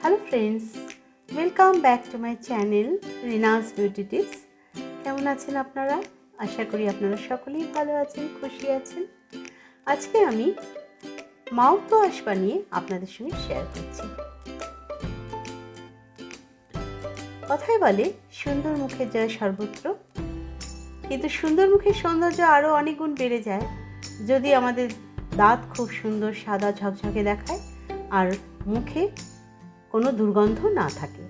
Hello friends, welcome back to my channel Rina's beauty tips. কেমন আছেন আপনারা? আশা করি আপনারা সকলেই ভালো আছেন, খুশি আছেন। আজকে আমি মাউথ ওয়াশ বানিয়ে আপনাদের সঙ্গে শেয়ার করছি। কথায় বলে সুন্দর মুখের জয় সর্বত্র, কিন্তু সুন্দর মুখের সৌন্দর্য আরও অনেক গুণ বেড়ে যায় যদি আমাদের দাঁত খুব সুন্দর সাদা ঝকঝকে দেখায় আর মুখে কোনো দুর্গন্ধ না থাকে।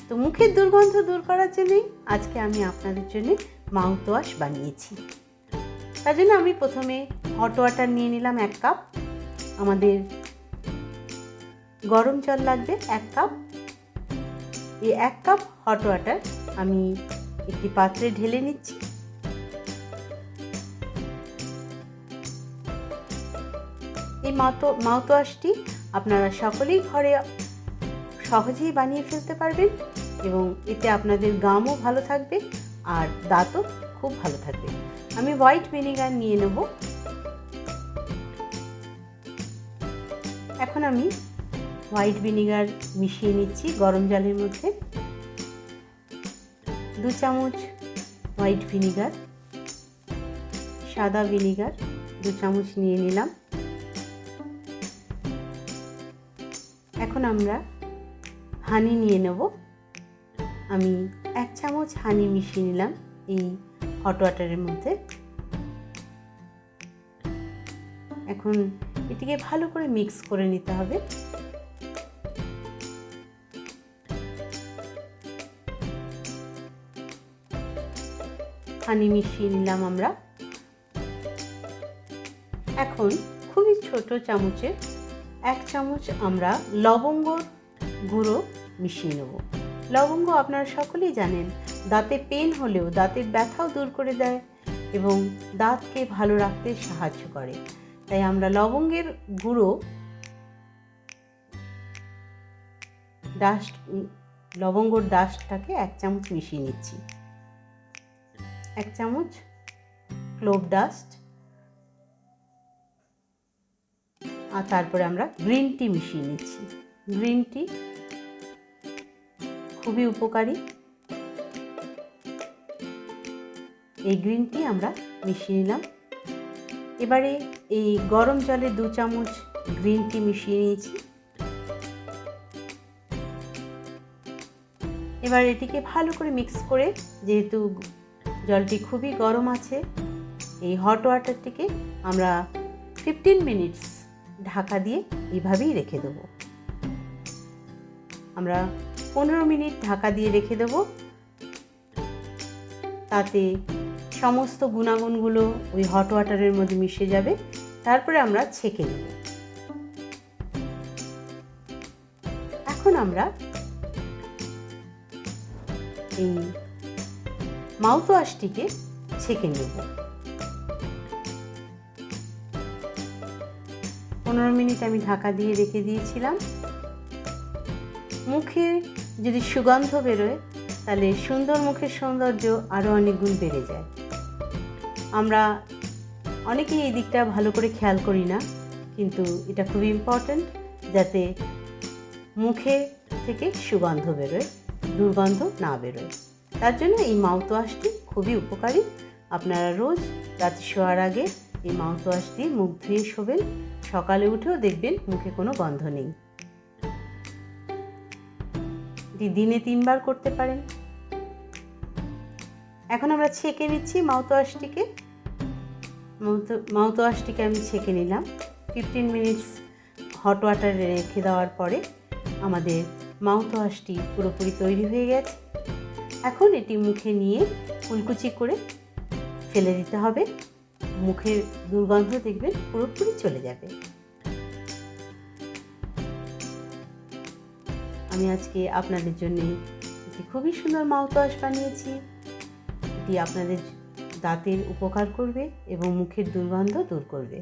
তো মুখের দুর্গন্ধ দূর করার জন্যই আজকে আমি আপনাদের জন্য মাউথ ওয়াশ বানিয়েছি। তার জন্য আমি প্রথমে হট ওয়াটার নিয়ে নিলাম 1 কাপ। আমাদের গরম জল লাগবে 1 কাপ। এই 1 কাপ হট ওয়াটার আমি একটি পাত্রে ঢেলে নিচ্ছি। এই মাউথ ওয়াশটি আপনারা সকলেই ঘরে সহজেই বানিয়ে ফেলতে পারবেন এবং এতে আপনাদের গামও ভালো থাকবে আর দাঁতও খুব ভালো থাকবে। আমি হোয়াইট ভিনেগার নিয়ে নেব। এখন আমি হোয়াইট ভিনেগার মিশিয়ে নিচ্ছি গরম জলের মধ্যে। 2 চামচ হোয়াইট ভিনেগার, সাদা ভিনেগার 2 চামচ নিয়ে নিলাম। এখন আমরা হানি নিয়ে নেব। আমি 1 চামচ হানি মিশিয়ে নিলাম এই হট ওয়াটারের মধ্যে। এখন এটিকে ভালো করে মিক্স করে নিতে হবে। হানি মিশিয়ে নিলাম আমরা। এখন খুবই ছোট চামচে 1 চামচ আমরা লবঙ্গ গুঁড়ো মিশিয়ে নেব। লবঙ্গ আপনারা সকলেই জানেন দাঁতে পেন হলেও দাঁতের ব্যথাও দূর করে দেয় এবং দাঁতকে ভালো রাখতে সাহায্য করে। তাই আমরা লবঙ্গের গুঁড়ো লবঙ্গর ডাস্টটাকে 1 চামচ মিশিয়ে নিচ্ছি। 1 চামচ ক্লোভ ডাস্ট, আর তারপরে আমরা গ্রিন টি মিশিয়ে নিচ্ছি। গ্রিন টি খুবই উপকারী। এই গ্রিন টি আমরা মিশিয়ে নিলাম। এবারে এই গরম জলে 2 চামচ গ্রিন টি মিশিয়ে নিয়েছি। এবার এটিকে ভালো করে মিক্স করে, যেহেতু জলটি খুবই গরম আছে, এই হট ওয়াটারটিকে আমরা 15 মিনিটস ঢাকা দিয়ে এইভাবেই রেখে দেব। আমরা 15 মিনিট ঢাকা দিয়ে রেখে দেব। তাতে সমস্ত গুণাগুণগুলো ওই হট ওয়াটারের মধ্যে মিশে যাবে। তারপরে আমরা ছেঁকে নেব। এখন আমরা এই মাউথ ওয়াশটিকে ছেঁকে নেব। 15 মিনিট আমি ঢাকা দিয়ে রেখে দিয়েছিলাম। মুখে যদি সুগন্ধ বেরোয় তাহলে সুন্দর মুখের সৌন্দর্য আরও অনেক গুণ বেড়ে যায়। আমরা অনেকেই এই দিকটা ভালো করে খেয়াল করি না, কিন্তু এটা খুবই ইম্পর্ট্যান্ট যাতে মুখে থেকে সুগন্ধ বেরোয়, দুর্গন্ধ না বেরোয়। তার জন্য এই মাউথ ওয়াশটি খুবই উপকারী। আপনারা রোজ রাতে শোয়ার আগে এই মাউথ ওয়াশ দিয়ে মুখ ধুয়ে শোবেন। সকালে উঠেও দেখবেন মুখে কোনো গন্ধ নেই। দিনে 3 বার করতে পারেন। এখন আমরা ছেঁকে নিচ্ছি মাউথ ওয়াশটিকে। মাউথ ওয়াশটিকে আমি ছেঁকে নিলাম। 15 মিনিটস হট ওয়াটারে রেখে দেওয়ার পরে আমাদের মাউথ ওয়াশটি পুরোপুরি তৈরি হয়ে গেছে। এখন এটি মুখে নিয়ে কুলকুচি করে ফেলে দিতে হবে। মুখের দুর্গন্ধ দেখবেন পুরোপুরি চলে যাবে। আমি আজকে আপনাদের জন্য একটি খুবই সুন্দর মাউথ ওয়াশ বানিয়েছি। এটি আপনাদের দাঁতের উপকার করবে এবং মুখের দুর্গন্ধ দূর করবে।